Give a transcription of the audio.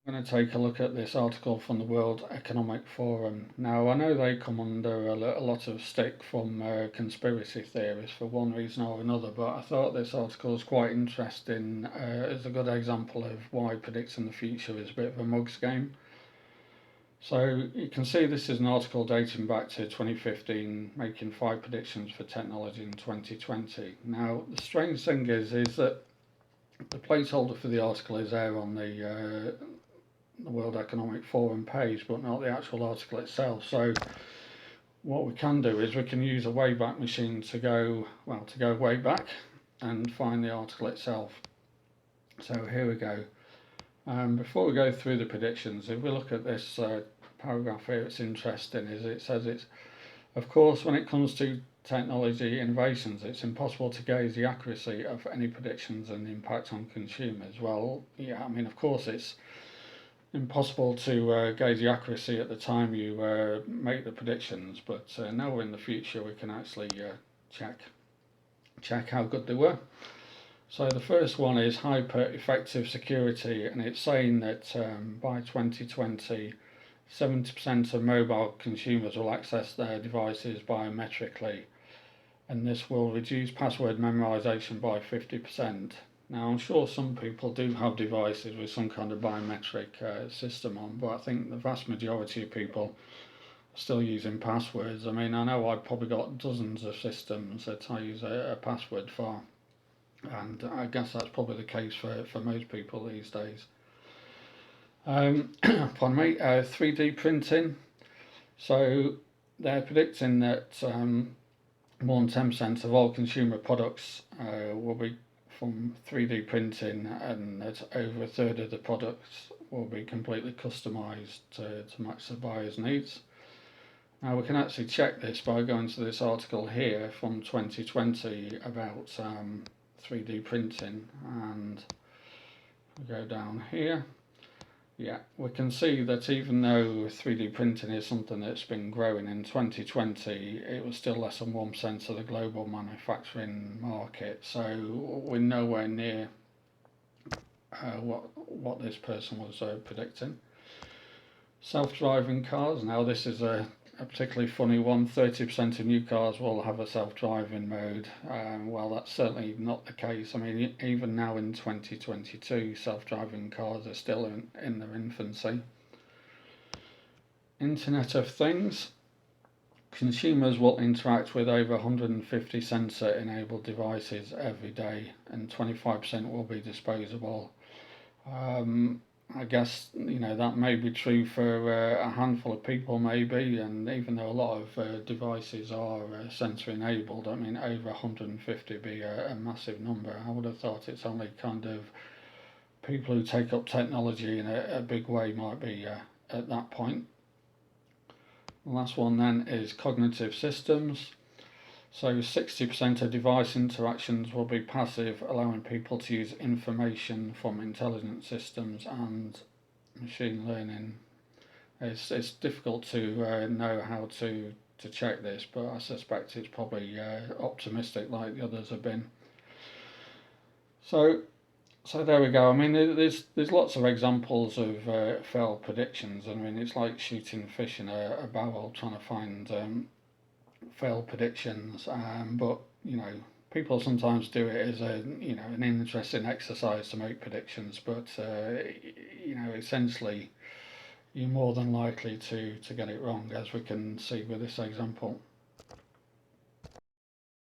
I'm going to take a look at this article from the World Economic Forum. Now, I know they come under a lot of stick from conspiracy theorists for one reason or another, but I thought this article was quite interesting as a good example of why predicting the future is a bit of a mug's game. So you can see this is an article dating back to 2015, making 5 predictions for technology in 2020. Now, the strange thing is that the placeholder for the article is there on the World Economic Forum page, but not the actual article itself. So what we can do is we can use a Wayback Machine to go way back and find the article itself. So here we go. Before we go through the predictions, if we look at this paragraph here, it's interesting. It says it's, of course, when it comes to technology innovations, it's impossible to gauge the accuracy of any predictions and the impact on consumers. Well, yeah, I mean, of course, it's impossible to gauge the accuracy at the time you make the predictions, but now in the future we can actually check how good they were. So the first one is hyper effective security, and it's saying that by 2020, 70% of mobile consumers will access their devices biometrically, and this will reduce password memorization by 50%. Now, I'm sure some people do have devices with some kind of biometric system on, but I think the vast majority of people are still using passwords. I mean, I know I've probably got dozens of systems that I use a password for, and I guess that's probably the case for most people these days. Pardon me, 3D printing. So they're predicting that more than 10% of all consumer products will be from 3D printing, and that over a third of the products will be completely customised to match the buyer's needs. Now, we can actually check this by going to this article here from 2020 about 3D printing, and we go down here. Yeah, we can see that even though 3D printing is something that's been growing in 2020, it was still less than 1% of the global manufacturing market. So we're nowhere near what this person was predicting. Self-driving cars. Now this is a particularly funny one. 30% of new cars will have a self-driving mode. Well, that's certainly not the case. I mean, even now in 2022, self-driving cars are still in their infancy. Internet of Things. Consumers will interact with over 150 sensor-enabled devices every day, and 25% will be disposable. I guess that may be true for a handful of people, maybe, and even though a lot of devices are sensor enabled, I mean, over 150 would be a massive number. I would have thought it's only kind of people who take up technology in a big way might be at that point. The last one then is cognitive systems. So 60% of device interactions will be passive, allowing people to use information from intelligent systems and machine learning. It's difficult to know how to check this, but I suspect it's probably optimistic like the others have been. So there we go. I mean, there's lots of examples of failed predictions. I mean, it's like shooting fish in a barrel, trying to find failed predictions, but people sometimes do it as an interesting exercise to make predictions, but essentially you're more than likely to get it wrong, as we can see with this example.